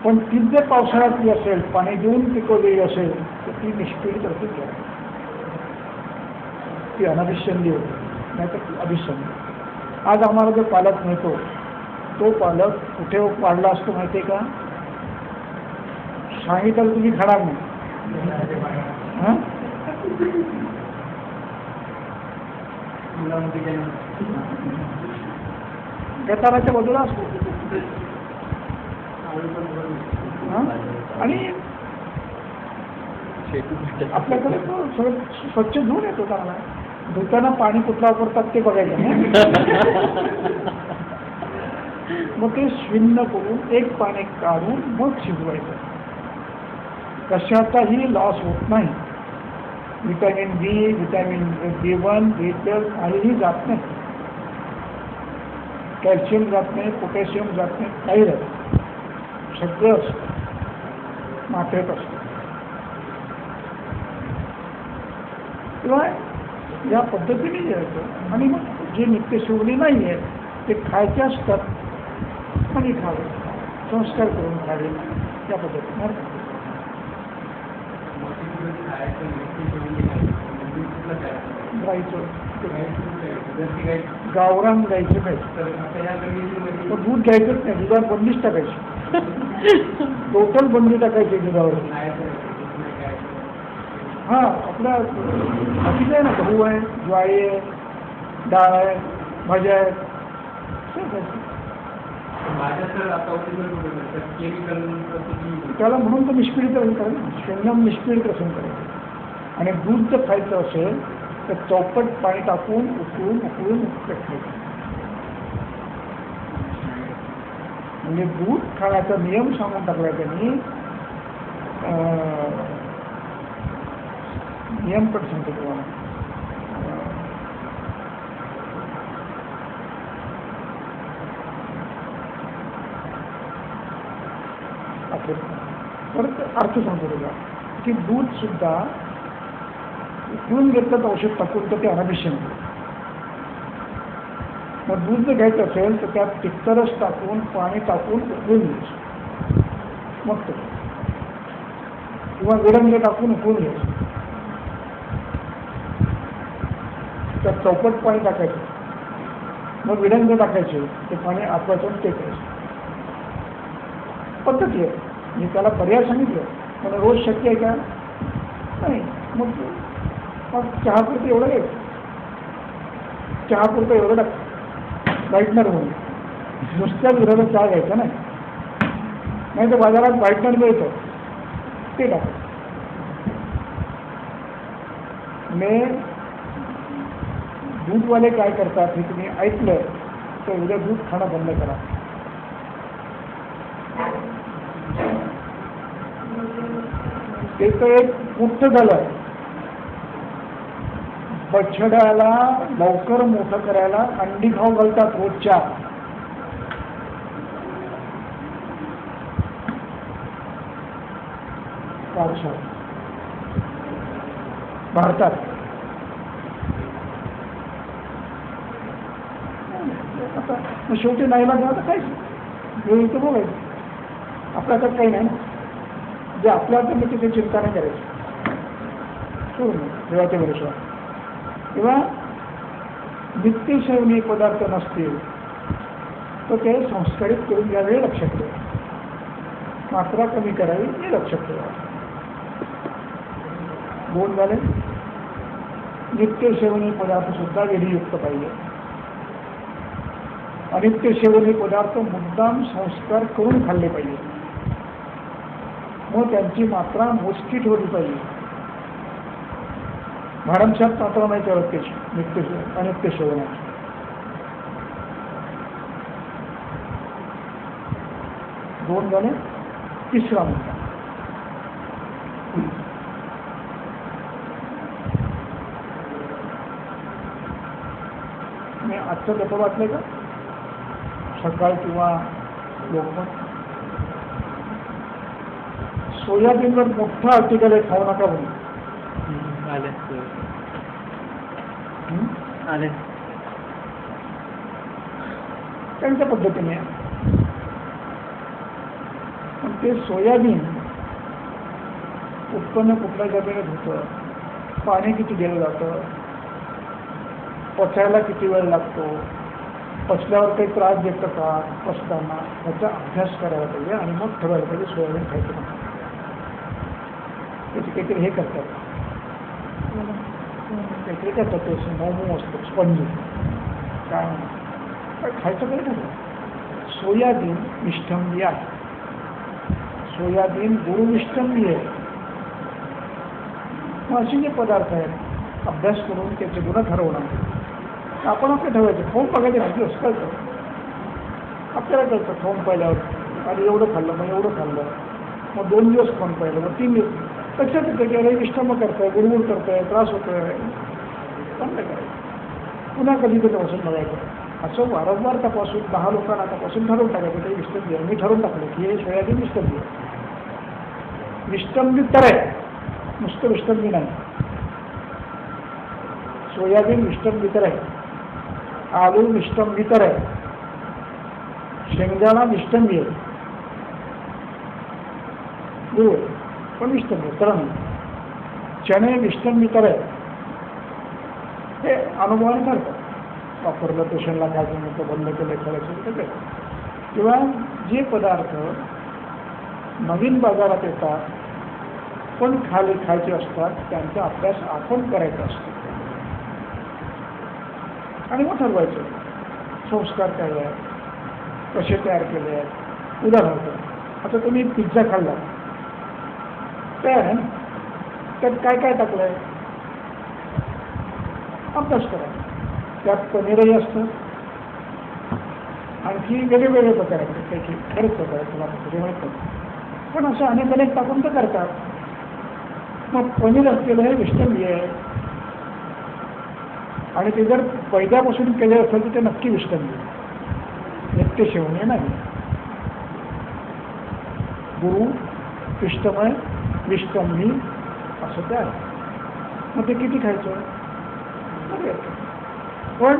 B: पण ती जर पावसाळ्यातली असेल पाणी देऊन पिकवलेली असेल तर ती निष्पीडित असेल घ्या. ती अनाभिषंदी होती नाही तर अभिषंदी. आज आम्हाला जो पालक मिळतो तो पालक कुठे वाढला असतो माहिती आहे का. सांगितलं तुम्ही खाणार नाही. गटाराच्या बाजूला असतो. आणि आपल्याकडे तो सगळं स्वच्छ धुवून येतो चांगला. धुताना पाणी कुठला वापरतात ते बघायचं नाही. मग ते श्विन्न करून 1 पाणी काढून मग शिजवायचं. कशाचाही लॉस होत नाही. व्हिटॅमिन बी व्हिटॅमिन B1 B12 काहीही जात नाही. कॅल्शियम जात नाही पोटॅशियम जात नाही काही जात नाही. सगळं मात्रेत असतं. किंवा या पद्धतीने घ्यायचं. आणि मग जे नित्यसेवनी नाही आहे ते खायचे असतात आणि खावे संस्कार करून खावे या पद्धतीने. गायचं गावरान गायचं खायचं. पण दूध घ्यायचंच नाही. दुधावर बंदीच टाकायची. टोटल बंदी टाकायची दुधावर. हां आपल्या बाकीचं आहे ना गहू आहे ज्वारी आहे डाळ आहे भाज्या आहेत त्याला म्हणून तर निष्पीडित रसन करायचं. श्विन्नम निष्पीडित रसन करायचं. आणि दूध जर खायचं असेल तर चौपट पाणी टाकून उकळून खायचं. म्हणजे दूध खाण्याचा नियम सांगून टाकला त्यांनी. नियम पण सांगतो तुम्हाला. परत अर्थ सांगतो तुला की दूध सुद्धा उकळून घेतलं औषध टाकून तर ते अनाभिषण. मग दूध जर घ्यायचं असेल तर त्यात तिखटरस टाकून पाणी टाकून उकळून घ्यायचं मग तो, किंवा विरंग टाकून उकळून घ्यायचं. त्यात चौपट पाणी टाकायचं, मग विरंग टाकायचे, ते पाणी आतवायचं ते करायचं. पद्धती आहे, मी त्याला पर्याय सांगितलं पण रोज शक्य आहे का नाही. मग चहापुरतं एवढं घ्यायचं, चहापुरतं एवढं टाक व्हाईटनर म्हणून, नुसत्या दुधाचा चहा घ्यायचा नाही तर बाजारात व्हाईटनर मिळतं ते टाक. मी दूधवाले काय करतात हे तुम्ही ऐकलं तर उद्या दूध खाणं बंद करा. ते तर एक मोठं झालं, बछड्याला लवकर मोठं करायला अंडी खाऊ घालतात रोजच्या. भारतात आता शेवटी नाही लागलं तर काहीच वेळ तर बोलायचं, आपल्या हातात काही नाही. जे आपल्या हातात मी तिथे चिंता नाही करायची, सोडून देवाच्या भरोशावर. किंवा नित्यसेवनीय पदार्थ नसतील तर ते संस्कारित करून घ्यावे लक्षात ठेवा, मात्रा कमी करावी हे लक्षात ठेवा. 2 झाले. नित्यसेवनीय पदार्थ सुद्धा विधियुक्त पाहिजे. अनित्य सेवनीय पदार्थ मुद्दाम संस्कार करून खाल्ले पाहिजे, मग त्यांची मात्रा मोजकी ठेवली पाहिजे. भरमसाठ मात्रा नाही ठेवत त्याची अनित्य सेवनाची. दोन झाले. तिसरा मुद्दा, मी आजचं पेपर वाचलंय का सकाळ किंवा लोकमत? सोयाबीनवर मोठं आर्टिकल आहे, खाऊ नका म्हणून.
C: आले
B: त्यांच्या पद्धतीने. पण ते सोयाबीन उत्पन्न कुठल्या जमिनीत होतं, पाणी किती दिलं जातं, पचायला किती वेळ लागतो, पचल्यावर काही त्रास देतं का पचताना, याचा अभ्यास करायला पाहिजे आणि मग ठरवायला पाहिजे सोयाबीन खायचं नाही. त्याचे काहीतरी हे करतात, काहीतरी करतात, ते मोमो असतो स्पंज काय खायचं काही नाही. सोयाबीन विष्ठंबी आहे, सोयाबीन गुरुविष्ठंबी आहे. मग असे जे पदार्थ आहेत अभ्यास करून त्याचे गुण ठरवणं, आपण आपलं ठरवायचं. खाऊन बघायचं नाही, असं कळतं आपल्याला, कळतं खाऊन पाहिल्यावर. आणि एवढं खाल्लं, मग एवढं खाल्लं, मग 2 दिवस खाऊन पाहिलं, मग 3 दिवस. लक्षात येतं की अरे विष्ठंब करतंय, गुडगुड करतंय, त्रास होतोय, बंद करायचं. पुन्हा कधीतरी बसून बघायचं. असं वारंवार तपासून 10 लोकांना तपासून ठरवून टाकायचं ते विष्ठंबी आहे. मी ठरवून टाकलं की हे सोयाबीन विष्ठंबी आहे. विष्ठंबी तर आहे, नुसतं विष्ठंबी नाही. सोयाबीन विष्ठंबी तर आहे, आलू विष्ठंबी तर आहे, शेंगदाणा विष्ठंबी आहे, गूळ पण विष्ठंबी तर नाही, चणे विष्ठंबी तर आहे. हे अनुभवाने करतात. वापरलं पेशंटला काय सांगितलं, बंद केलं, करायचं ते. किंवा जे पदार्थ नवीन बाजारात येतात पण खायचे असतात त्यांचा अभ्यास आपण करायचा असतो आणि मग ठरवायचं संस्कार काय आहेत, कसे तयार केले आहेत. उदाहरणार्थ आता तुम्ही पिझ्झा खाल्ला, तयार आहे ना, त्यात काय काय टाकलं आहे अभ्यास करा. त्यात पनीरही असतं, आणखी वेगवेगळे प्रकार आहेत, त्याची बरेच प्रकार आहेत, तुला तरी माहीत नाही, पण असं अनेक टाकून तर करतात. मग पनीर असलेलं हे विष्ठंबी आहे आणि ते जर पहिल्यापासून केले असेल तर ते नक्की विष्ठंबी आहे, नित्य सेवनीय नाही. गुरु पिष्टमय विष्टम मी असं ते आहे. मग ते किती खायचं? पण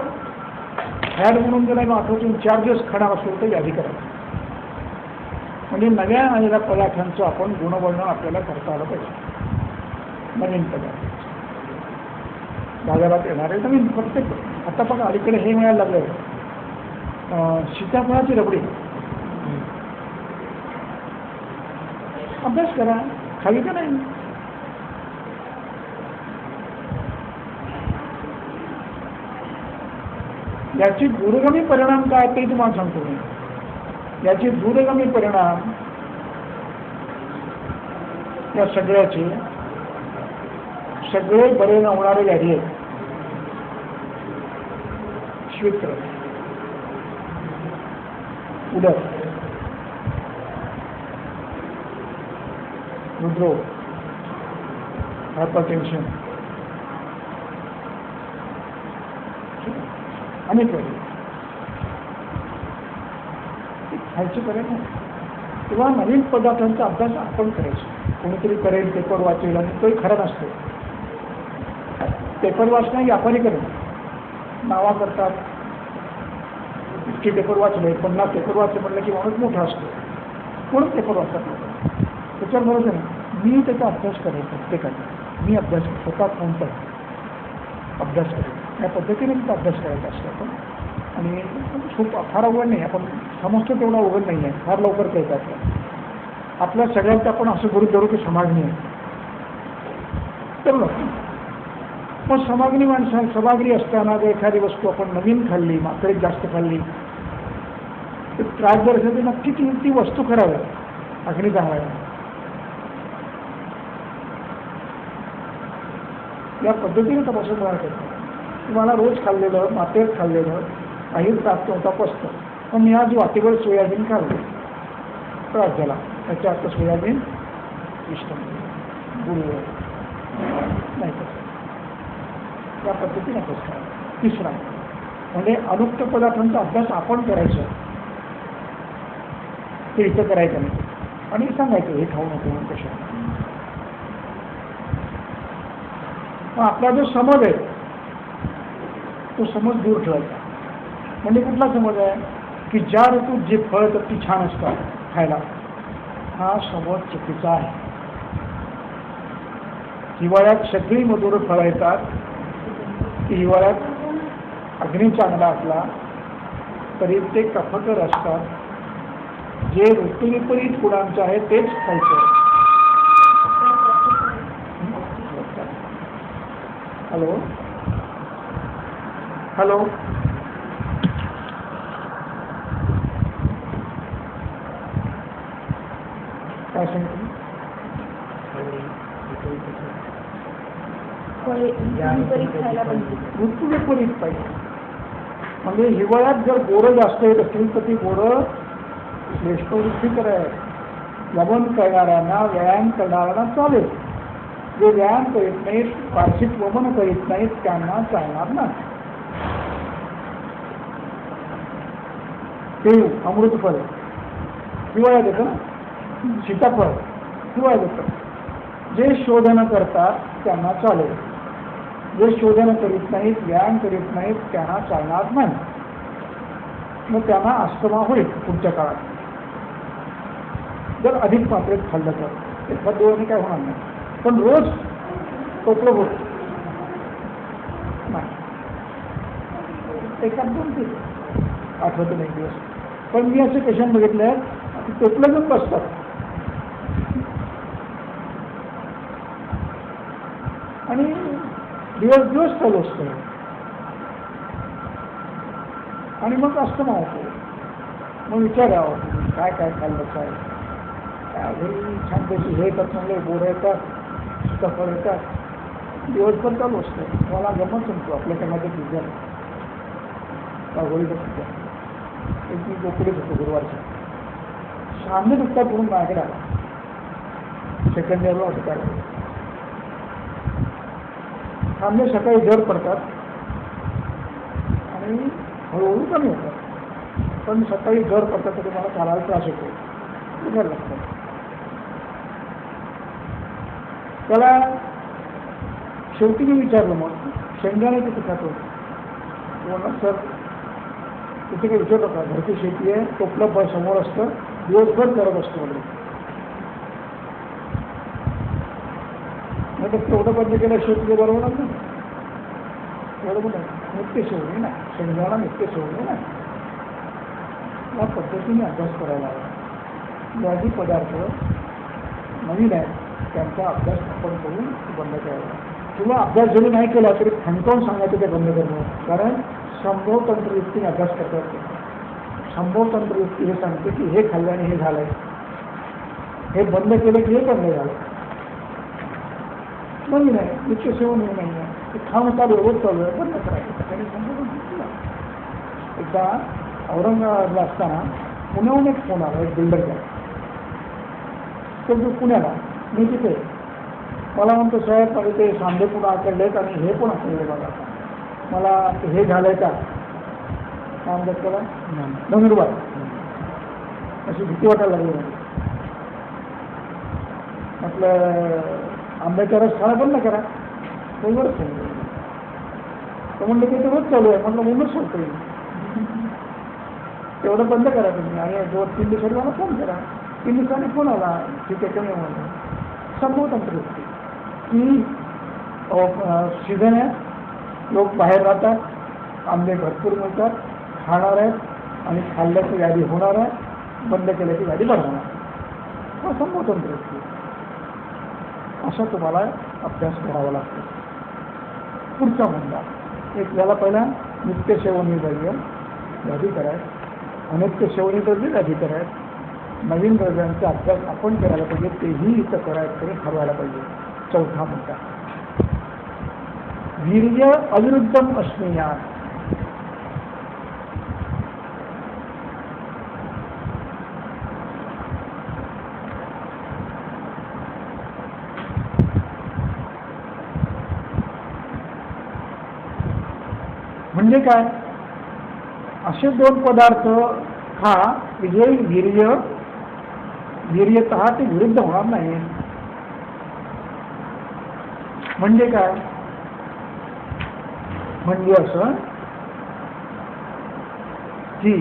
B: फॅड म्हणून जर आठवड्यातून 4 दिवस खाणार असलो तर यादी करायचं. म्हणजे नव्या आलेल्या पदार्थांचं आपण गुणवर्णन आपल्याला करता आलं पाहिजे. नवीन पदार्थ बाजारात येणारे नवीन प्रत्येक. आता पण अलीकडे हे मिळायला लागलं सीताफळाची रबडी. अभ्यास करा, खावी का नाही? याची दूरगामी परिणाम काय ते तुम्हाला सांगतो मी. याचे दूरगामी परिणाम या सगळ्याचे सगळे बरे न होणारे व्याधी आहेत. श्वित्र, उदर, हृदरोग, हायपरटेन्शन, अनेक व्याधी खायचे करेल ना. किंवा नवीन पदार्थांचा अभ्यास आपण करायचा. कोणीतरी करेल, पेपर वाचेल आणि तोही खरा नसतो. पेपर वाचणं व्यापारी करेल, नावा करतात. इतके पेपर वाचले, 50 पेपर वाचले म्हटलं की माणूस मोठा असतो. कोण पेपर वाचतात? त्याच्यावर बरोबर नाही. मी त्याचा अभ्यास करेल प्रत्येकाने. मी अभ्यास स्वतः कोणता अभ्यास करेल या पद्धतीने तिचा अभ्यास करायचा असतो आपण. आणि खूप फार अवघड नाही, आपण समजतो तेवढा अवघड नाही आहे, फार लवकर कळतं आपल्याला. आपल्या सगळ्यांचं आपण असं गृहीत धरू की समागणी आहे तेवढं. मग समागणी समागणी असताना जर एखादी वस्तू आपण नवीन खाल्ली, मात्रेत जास्त खाल्ली तर त्रास जर असेल तर नक्की ती वस्तू करावी, अग्नी जाळावी. या पद्धतीने तपासून बाहेर करतो. तुम्हाला रोज खाल्लेलं, मातेत खाल्लेलं काही त्रास नव्हता पसतं, पण मी आज वाटेवर सोयाबीन खाल्लं, त्रास झाला. त्याच्या आता सोयाबीन इष्ट गुरुवार नाही कसं. या पद्धतीने कसं. तिसरा म्हणजे अनुक्त पदार्थांचा अभ्यास आपण करायचा, ते इथं करायचं नाही आणि सांगायचं हे खाऊ नको म्हणून कशा. मग आपला जो समज आहे तो समज दूर ठेवायचा. म्हणजे कुठला समज आहे की ज्या ऋतूत जे फळ तर ती छान असतात खायला, हा समज चुकीचा आहे. हिवाळ्यात सगळी मधुर फळं येतात. हिवाळ्यात अग्नी चांगला असला तरी ते कफकर असतात. जे ऋतुविपरीत गुणांचं आहे तेच खायचं. हॅलो हॅलो काय सांगतो? ऋतू विपरीत पाहिजे. म्हणजे हिवाळ्यात जर बोरं जास्त येत असतील तर ती बोरं श्रेष्ठवृत्तीकर आहे. वमन करणाऱ्यांना, व्यायाम करणाऱ्यांना चालेल. जे व्यायाम करीत नाहीत, वार्षिक वमन करीत नाहीत त्यांना चालणार नाही. पेरू, अमृतफळ हिवाळ्यात येतं ना, सीताफळ हिवाळ्यात येतं. जे शोधन करतात त्यांना चालेल. जे शोधन करीत नाहीत, व्यायाम करीत नाहीत त्यांना चालणार नाही. मग त्यांना अस्थमा होईल पुढच्या काळात. जर अधिक मात्रेत खाल्लं तर एखाद दोन्ही काय होणार नाही. पण रोज टोपलं होत नाही. एखाद दोन ते आठवतं नाही दिवस. पण मी असे पेशंट बघितले आहेत की टोपलं घेऊन बसतात आणि दिवस दिवस चालू असतं आणि मग अस्थमा होतो. मग विचारावं काय काय खाल्लं, काय काय घरी छान पैसे हे येतात, चांगले बोरं येतात, सीताफळ येतात, दिवसभर चालू असतं. मला गमत सांगतो आपल्या टमाटे पिझ्झा गोळीचा पिझ्झा एक मी गोकुळीत होतो गुरुवारचा. सामने दुखतात म्हणून माझ्याकडे आला. सेकंड इयरला होतं त्याला. सामने सकाळी जड पडतात आणि हळूहळू कमी होतात. पण सकाळी जड पडतात तरी मला चालायला त्रास होतो. उठायला लागतात. त्याला शेवटी मी विचारलं, मग शेंगदाणे किती खातो? म्हणलं सर तिथे काही विचारलं का, घरची शेती आहे, टोपलं समोर असतं, दिवसभर करत असतो वगैरे. नाही तर तेवढं बंद केलं शेती बरोबर ना, एवढं पण नित्य सेवणी ना, शेंगदाणा नित्य सेवणी ना, या पद्धतीने अभ्यास करायला हवा. व्याधी पदार्थ नवीन आहेत त्यांचा अभ्यास आपण करून बंद करायला, किंवा अभ्यास जरी नाही केला तरी ठणकावून सांगायचं ते बंद करणं. कारण संभव तंत्रयुक्तीने अभ्यास करतात. संभव तंत्रयुक्ती हे सांगते की हे खाल्ल्याने हे झालंय, हे बंद केलं की हे बंद झालं. नवीन आहे, नित्य सेवन नाही आहे, ते खाणं चालू रोज चालू आहे, बंद करायचं. त्याने संभव तंत्रयुक्ती. एकदा औरंगाबादला असताना पुण्याहून एक फोन आला, एक बिल्डरचा. तो पुण्याला, मी तिथे, मला म्हणतो साहेब मला ते सांधे पुन्हा आकडलेत आणि हे पण आकडले बघा, मला हे झालंय का, काय म्हणतात त्याला, नंदुरबार. अशी भीती वाटायला लागली. म्हटलं आंब्याचा रस खाणं बंद करा, बरोबरच आहे. तर म्हणलं की ते रोज चालू आहे. म्हटलं म्हणूनच सोडतो तेवढं बंद करा तुम्ही. आणि 2-3 दिवसांनी मला फोन करा. 3 दिवसांनी फोन आला, ठीक आहे कमी म्हणून. संभव तंत्रयुक्ती की सीझन आहे, लोक बाहेर राहतात, आंबे भरपूर मिळतात, खाणार आहेत आणि खाल्ल्याची यादी होणार आहे, बंद केल्याची यादी बनवणार. संभव तंत्रयुक्ती. असा तुम्हाला अभ्यास करावा लागतो. पुढचा मुद्दा एक याला पहिला नित्य सेवनी द्रव्य यादी करायचं, अनित्य सेवनी द्रव्य यादी करायचं, नवीन द्रव्यांचा अभ्यास आपण करायला पाहिजे, तेही इथं करायचं तरी ठरवायला पाहिजे. चौथा मुद्दा वीर्य अविरुद्धम अस्मियात. म्हणजे काय, असे 2 पदार्थ खा की जे वीर्यतः ते विरुद्ध होणार नाही. म्हणजे काय, म्हणजे असं की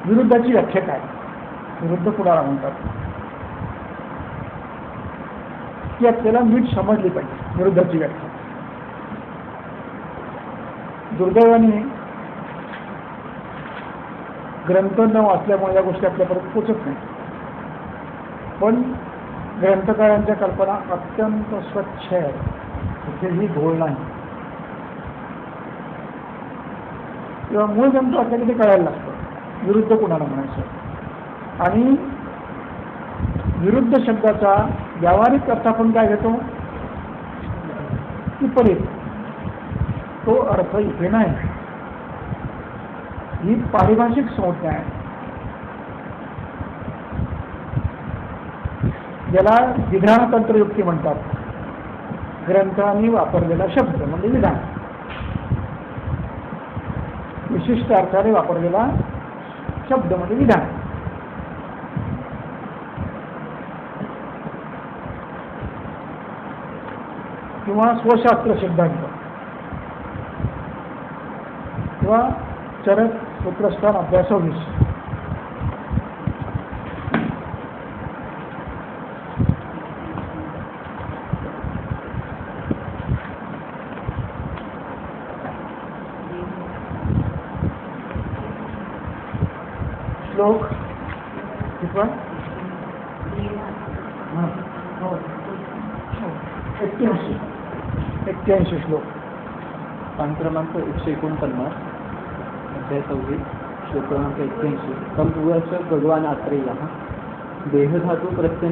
B: विरुद्धाची व्याख्या काय, विरुद्ध कुणाला म्हणतात की आपल्याला नीट समजली पाहिजे विरुद्धाची व्याख्या. दुर्दैवाने ग्रंथ न वाचल्यामुळे या गोष्टी आपल्यापर्यंत पोचत नाही. पण ग्रंथकारांच्या कल्पना अत्यंत स्वच्छ आहे, कुठेही घोळ नाही. किंवा मूळ ग्रंथ आपल्याला ते कळायला लागतं विरुद्ध कुणाला म्हणायचं. आणि विरुद्ध शब्दाचा व्यावहारिक अर्थ आपण काय घेतो, विपरीत. तो अर्थ इथे नाही. ही पारिभाषिक संज्ञा आहे, ज्याला विधान तंत्रयुक्ती म्हणतात. ग्रंथांनी वापरलेला शब्द म्हणजे विधान, विशिष्ट अर्थाने वापरलेला शब्द म्हणजे विधान. किंवा स्वशास्त्र सिद्धांत किंवा चरक सूत्रस्थान अभ्यासवीस. श्लोक कितवा, 81 श्लोक.
C: पान क्रमांक 149, अध्याय 26, श्लोक क्रमांक 81. तम उवाच भगवान आत्रेयः देहधातु प्रत्यय